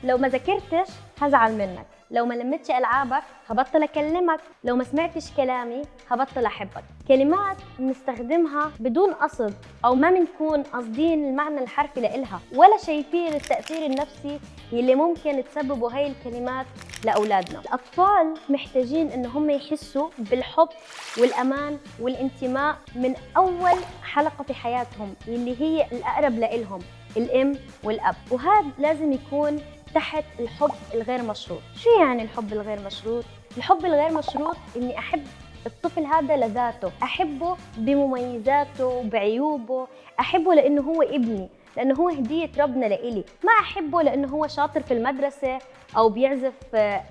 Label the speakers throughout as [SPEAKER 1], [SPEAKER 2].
[SPEAKER 1] لو ما ذاكرتش هزعل منك، لو ما لمتش ألعابك هبطل أكلمك، لو ما سمعتش كلامي هبطل أحبك. كلمات بنستخدمها بدون قصد أو ما بنكون قاصدين المعنى الحرفي لإلها ولا شايفين التأثير النفسي اللي ممكن تسببه هاي الكلمات لأولادنا. الأطفال محتاجين إن هم يحسوا بالحب والأمان والانتماء من أول حلقة في حياتهم اللي هي الأقرب لإلهم، الأم والأب، وهذا لازم يكون تحت الحب الغير مشروط. شو يعني الحب الغير مشروط؟ الحب الغير مشروط إني أحب الطفل هذا لذاته، أحبه بمميزاته بعيوبه، أحبه لأنه هو ابني، لأنه هو هدية ربنا لإلي، ما أحبه لأنه هو شاطر في المدرسة أو بيعزف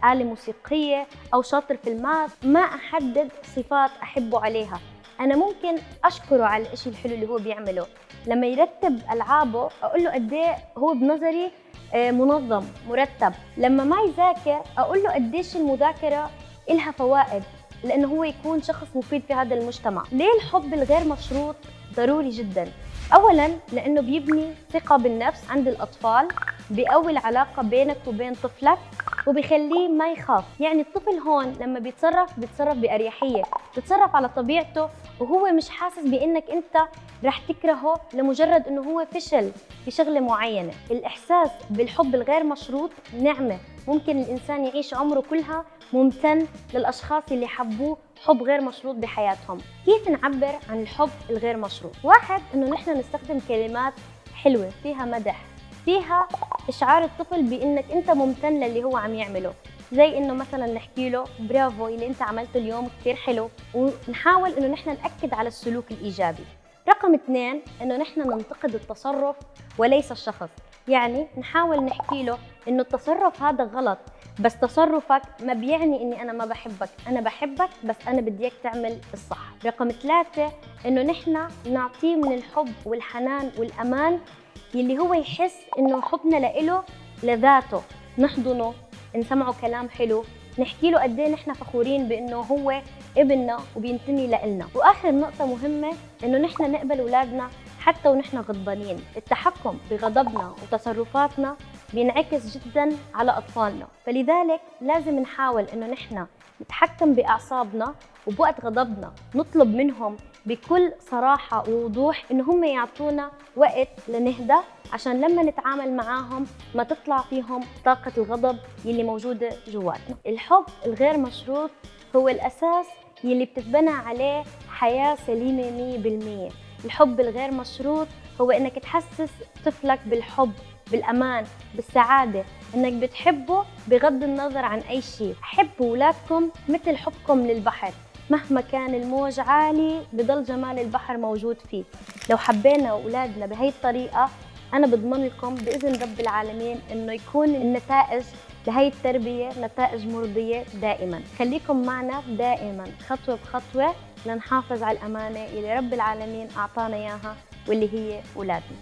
[SPEAKER 1] آلة موسيقية أو شاطر في الماث. ما أحدد صفات أحبه عليها، أنا ممكن أشكره على الإشي الحلو اللي هو بيعمله. لما يرتب ألعابه أقول له قد إيه هو بنظري منظم مرتب. لما ما يذاكر أقول له قديش المذاكرة إلها فوائد، لأنه هو يكون شخص مفيد في هذا المجتمع. ليه الحب الغير مشروط ضروري جدا؟ أولاً لأنه بيبني ثقة بالنفس عند الأطفال، بيقوي العلاقة بينك وبين طفلك وبيخليه ما يخاف. يعني الطفل هون لما بيتصرف بأريحية، بيتصرف على طبيعته وهو مش حاسس بأنك أنت رح تكرهه لمجرد أنه هو فشل في شغلة معينة. الإحساس بالحب الغير مشروط نعمة، ممكن الإنسان يعيش عمره كلها ممتن للأشخاص اللي حبوه حب غير مشروط بحياتهم. كيف نعبر عن الحب الغير مشروط؟ واحد، إنه نحن نستخدم كلمات حلوة فيها مدح، فيها إشعار الطفل بإنك أنت ممتن للي هو عم يعمله، زي إنه مثلاً نحكي له برافو اللي أنت عملته اليوم كتير حلو، ونحاول إنه نحن نأكد على السلوك الإيجابي. رقم 2، إنه نحن ننتقد التصرف وليس الشخص، يعني نحاول نحكي له إنه التصرف هذا غلط، بس تصرفك ما بيعني إني أنا ما بحبك، أنا بحبك بس أنا بدي إياك تعمل الصح. رقم 3، إنه نحن نعطيه من الحب والحنان والأمان اللي هو يحس إنه حبنا لإله لذاته، نحضنه، نسمعه كلام حلو، نحكي له قد ايه نحن فخورين بانه هو ابننا وبينتمي لنا. واخر نقطه مهمه، انه نحن نقبل اولادنا حتى ونحن غضبانين. التحكم بغضبنا وتصرفاتنا بينعكس جدا على اطفالنا، فلذلك لازم نحاول انه نحن نتحكم باعصابنا، وبوقت غضبنا نطلب منهم بكل صراحه ووضوح انه هم يعطونا وقت لنهدى، عشان لما نتعامل معاهم ما تطلع فيهم طاقة الغضب يلي موجودة جواتنا. الحب الغير مشروط هو الأساس يلي بتتبنى عليه حياة سليمة 100%. الحب الغير مشروط هو إنك تحسس طفلك بالحب، بالأمان، بالسعادة، إنك بتحبه بغض النظر عن أي شيء. حبوا أولادكم مثل حبكم للبحر، مهما كان الموج عالي بضل جمال البحر موجود فيه. لو حبينا أولادنا بهي الطريقة أنا بضمن لكم بإذن رب العالمين إنه يكون النتائج لهي التربية نتائج مرضية دائما. خليكم معنا دائما خطوة بخطوة لنحافظ على الأمانة اللي رب العالمين أعطانا إياها واللي هي أولادنا.